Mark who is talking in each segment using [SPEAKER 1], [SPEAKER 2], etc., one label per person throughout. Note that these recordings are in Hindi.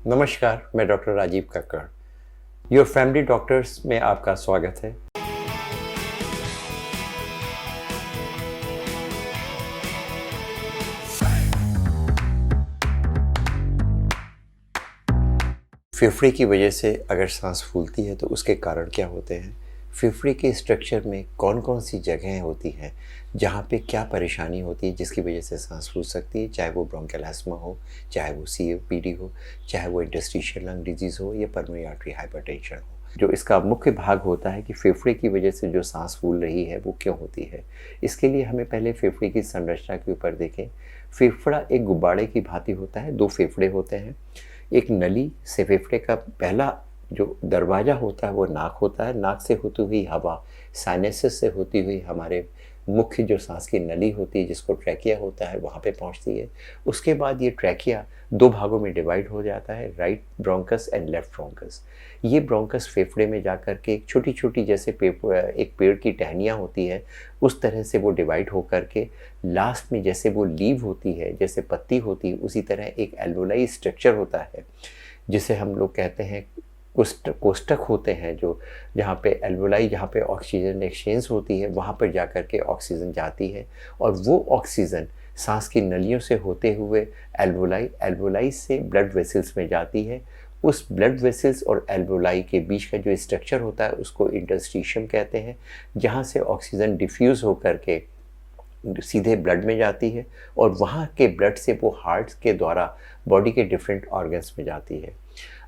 [SPEAKER 1] नमस्कार, मैं doctor Rajeev Kakkar. Your family doctors में आपका स्वागत है। फेफड़े की वजह से अगर सांस फूलती है तो उसके कारण क्या होते हैं? फेफड़े के स्ट्रक्चर में कौन-कौन सी जगहें होती हैं, जहाँ पे क्या परेशानी होती है जिसकी वजह से सांस फूल सकती है, चाहे वो ब्रोंकियल अस्थमा हो, चाहे वो सीओपीडी हो, चाहे वो इंटरस्टिशियल लंग डिजीज़ हो या पल्मोनरी आर्टरी हाइपरटेंशन हो। जो इसका मुख्य भाग होता है कि फेफड़े की वजह से जो सांस फूल रही है वो क्यों होती है। इसके लिए हमें पहले फेफड़े की संरचना के ऊपर देखें। फेफड़ा एक गुब्बारे की भांति होता है, 2 फेफड़े होते हैं। एक नली से फेफड़े का पहला जो दरवाज़ा होता है वो नाक होता है। नाक से होती हुई हवा साइनसेस से होती हुई हमारे मुख्य जो सांस की नली होती है जिसको ट्रैकिया होता है वहाँ पे पहुँचती है। उसके बाद ये ट्रैकिया 2 भागों में डिवाइड हो जाता है, right bronchus and left bronchus. ये ब्रोंकस फेफड़े में जाकर के एक छोटी-छोटी जैसे एक पेड़ की टहनियाँ होती है, उस तरह से वो डिवाइड होकर के लास्ट में जैसे वो लीव होती है, जैसे पत्ती होती है, उसी तरह एक एल्वोलाई स्ट्रक्चर होता है, जिसे हम लोग कहते हैं कोष्ठक होते हैं, जो जहाँ पे एल्वोलाई, जहाँ पे ऑक्सीजन एक्सचेंज होती है, वहाँ पर जाकर के ऑक्सीजन जाती है और वो ऑक्सीजन सांस की नलियों से होते हुए एल्वोलाई से ब्लड वेसल्स में जाती है। उस ब्लड वेसल्स और एल्वोलाई के बीच का जो स्ट्रक्चर होता है उसको इंटरस्टिशियम कहते हैं, जहाँ से ऑक्सीजन डिफ्यूज़ होकर के सीधे ब्लड में जाती है और वहाँ के ब्लड से वो हार्ट के द्वारा बॉडी के डिफरेंट ऑर्गन्स में जाती है।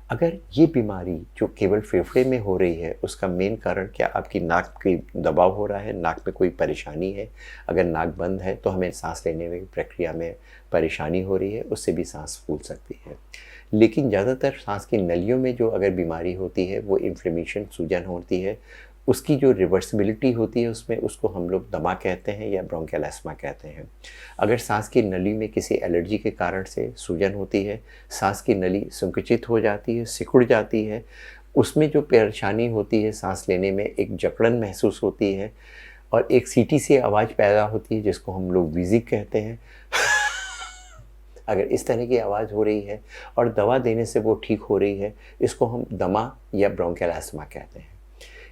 [SPEAKER 1] अगर ये बीमारी जो केवल फेफड़े में हो रही है, उसका मेन कारण क्या आपकी नाक की दबाव हो रहा है, नाक में कोई परेशानी है, अगर नाक बंद है तो हमें सांस लेने में प्रक्रिया में परेशानी हो रही है, उससे भी सांस फूल सकती है। लेकिन ज़्यादातर सांस की नलियों में जो अगर बीमारी होती है वो इन्फ्लेमेशन, सूजन होती है, उसकी जो रिवर्सिबिलिटी होती है उसमें उसको हम लोग दमा कहते हैं या ब्रोंकियल अस्थमा कहते हैं। अगर सांस की नली में किसी एलर्जी के कारण से सूजन होती है, सांस की नली संकुचित हो जाती है, सिकुड़ जाती है, उसमें जो परेशानी होती है सांस लेने में एक जकड़न महसूस होती है और एक सीटी सी आवाज़ पैदा होती है जिसको हम लोग व्हीज़िंग कहते हैं। अगर इस तरह की आवाज़ हो रही है और दवा देने से वो ठीक हो रही है, इसको हम दमा या ब्रोंकियल अस्थमा कहते हैं।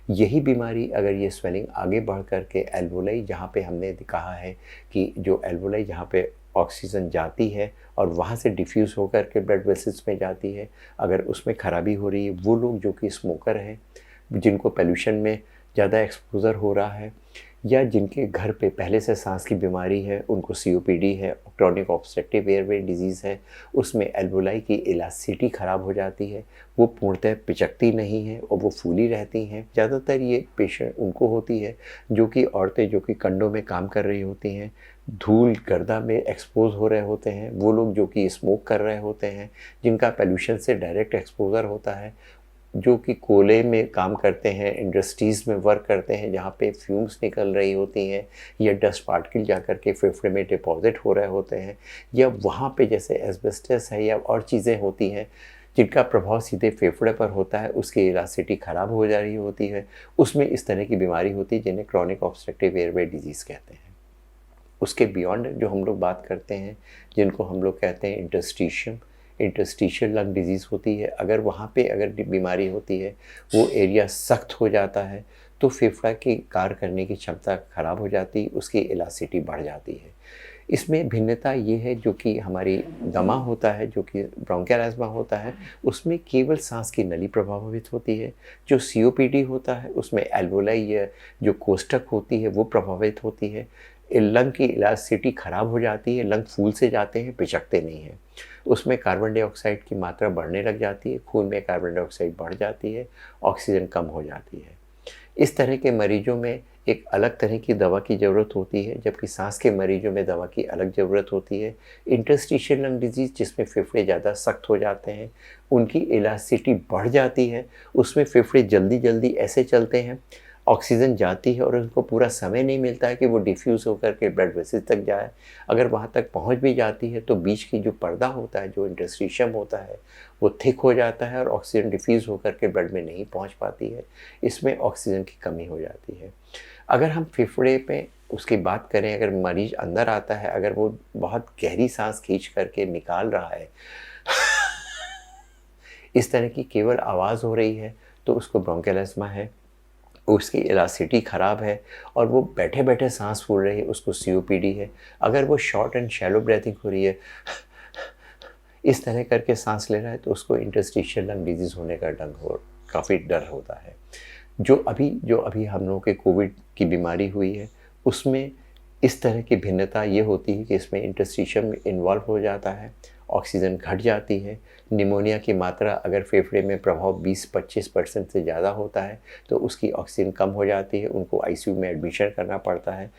[SPEAKER 1] यही बीमारी अगर ये स्वेलिंग आगे बढ़ कर के एल्वोलाई, जहाँ पे हमने कहा है कि जो एल्वोलाई जहाँ पे ऑक्सीजन जाती है और वहाँ से डिफ्यूज़ होकर के ब्लड वेसल्स में जाती है, अगर उसमें खराबी हो रही है, वो लोग जो कि स्मोकर हैं, जिनको पोल्यूशन में ज़्यादा एक्सपोज़र हो रहा है, या जिनके घर पे पहले से सांस की बीमारी है, उनको सीओपीडी है, क्रोनिक ऑब्स्ट्रक्टिव एयरवे डिजीज़ है, उसमें एल्वोलाई की इलास्टिसिटी ख़राब हो जाती है, वो पूर्णतः पिचकती नहीं है और वो फूली रहती हैं। ज़्यादातर ये पेशेंट उनको होती है जो कि औरतें जो कि कंडों में काम कर रही होती हैं, धूल गर्दा में एक्सपोज़ हो रहे होते हैं, वो लोग जो कि स्मोक कर रहे होते हैं, जिनका पोल्यूशन से डायरेक्ट एक्सपोज़र होता है, जो कि कोयले में काम करते हैं, इंडस्ट्रीज़ में वर्क करते हैं जहाँ पे फ्यूम्स निकल रही होती हैं या डस्ट पार्टिकल जाकर के फेफड़े में डिपॉजिट हो रहे होते हैं, या वहाँ पे जैसे एस्बेस्टस है या और चीज़ें होती हैं जिनका प्रभाव सीधे फेफड़े पर होता है, उसकी इलास्टिसिटी ख़राब हो जा रही होती है, उसमें इस तरह की बीमारी होती है जिन्हें क्रोनिक ऑब्स्ट्रक्टिव एयरवे डिजीज़ कहते हैं। उसके बियॉन्ड जो हम लोग बात करते हैं, जिनको हम लोग कहते हैं इंटरस्टिशियल लंग डिजीज़ होती है, अगर वहाँ पे अगर बीमारी होती है, वो एरिया सख्त हो जाता है तो फेफड़ा की कार्य करने की क्षमता ख़राब हो जाती है, उसकी इलास्टिसिटी बढ़ जाती है। इसमें भिन्नता ये है जो कि हमारी दमा होता है, जो कि ब्रोंकियल अस्थमा होता है, उसमें केवल सांस की नली प्रभावित होती है। जो सीओपीडी होता है उसमें एल्वोलाई या जो कोष्ठक होती है वो प्रभावित होती है। लंग की इलास्टिसिटी ख़राब हो जाती है, लंग फूल से जाते हैं, पिचकते नहीं हैं। उसमें कार्बन डाइऑक्साइड की मात्रा बढ़ने लग जाती है, खून में कार्बन डाइऑक्साइड बढ़ जाती है, ऑक्सीजन कम हो जाती है। इस तरह के मरीजों में एक अलग तरह की दवा की ज़रूरत होती है, जबकि सांस के मरीजों में दवा की अलग ज़रूरत होती है। इंटरस्टिशियल लंग डिजीज़ जिसमें फेफड़े ज़्यादा सख्त हो जाते हैं, उनकी इलास्टिसिटी बढ़ जाती है, उसमें फेफड़े जल्दी-जल्दी ऐसे चलते हैं, ऑक्सीजन जाती है और उनको पूरा समय नहीं मिलता है कि वो डिफ्यूज़ होकर के ब्लड वेसल्स तक जाए। अगर वहाँ तक पहुँच भी जाती है तो बीच की जो पर्दा होता है, जो इंटरस्टिशियम होता है, वो थिक हो जाता है और ऑक्सीजन डिफ्यूज़ होकर के ब्लड में नहीं पहुँच पाती है। इसमें ऑक्सीजन की कमी हो जाती है। अगर हम फेफड़े पे उसकी बात करें, अगर मरीज़ अंदर आता है, अगर वो बहुत गहरी साँस खींच करके निकाल रहा है इस तरह की केवल आवाज़ हो रही है तो उसको ब्रोंकियल अस्थमा है, उसकी इलास्टिसिटी ख़राब है और वो बैठे-बैठे साँस फूल रही है उसको सीओपीडी है। अगर वो शॉर्ट एंड शैलो ब्रीथिंग हो रही है, इस तरह करके साँस ले रहा है तो उसको इंटरस्टिशियल लंग डिजीज़ होने का काफ़ी डर होता है। जो अभी हम लोगों के कोविड की बीमारी हुई है, उसमें इस तरह की भिन्नता ये होती है कि इसमें इंटरस्टिशियम इन्वॉल्व हो जाता है, ऑक्सीजन घट जाती है, निमोनिया की मात्रा अगर फेफड़े में प्रभाव 20-25% से ज़्यादा होता है तो उसकी ऑक्सीजन कम हो जाती है, उनको आईसीयू में एडमिशन करना पड़ता है,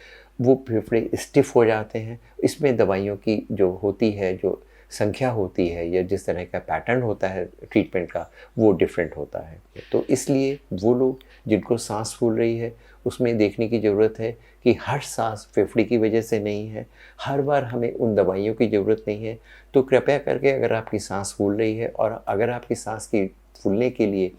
[SPEAKER 1] वो फेफड़े स्टिफ़ हो जाते हैं। इसमें दवाइयों की जो होती है, जो संख्या होती है या जिस तरह का पैटर्न होता है ट्रीटमेंट का, वो डिफरेंट होता है। तो इसलिए वो लोग जिनको साँस फूल रही है उसमें देखने की ज़रूरत है कि हर साँस फेफड़े की वजह से नहीं है, हर बार हमें उन दवाइयों की ज़रूरत नहीं है। तो कृपया करके अगर आपकी साँस फूल रही है और अगर आपकी साँस की फूलने के लिए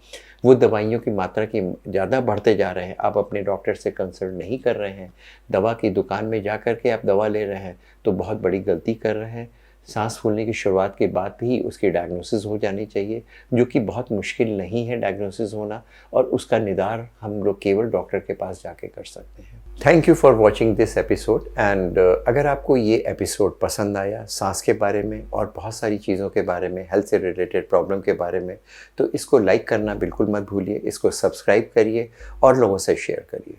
[SPEAKER 1] वो दवाइयों की मात्रा की ज़्यादा बढ़ते जा रहे हैं, आप अपने डॉक्टर से कंसल्ट नहीं कर रहे हैं, दवा की दुकान में जा कर के आप दवा ले रहे हैं, तो बहुत बड़ी गलती कर रहे हैं। साँस फूलने की शुरुआत के बाद भी उसकी डायग्नोसिस हो जानी चाहिए, जो कि बहुत मुश्किल नहीं है डायग्नोसिस होना, और उसका निदान हम लोग केवल डॉक्टर के पास जाके कर सकते हैं। Thank you for watching this episode and अगर आपको ये एपिसोड पसंद आया सांस के बारे में और बहुत सारी चीज़ों के बारे में, हेल्थ से रिलेटेड प्रॉब्लम के बारे में, तो इसको लाइक करना बिल्कुल मत भूलिए, इसको सब्सक्राइब करिए और लोगों से शेयर करिए।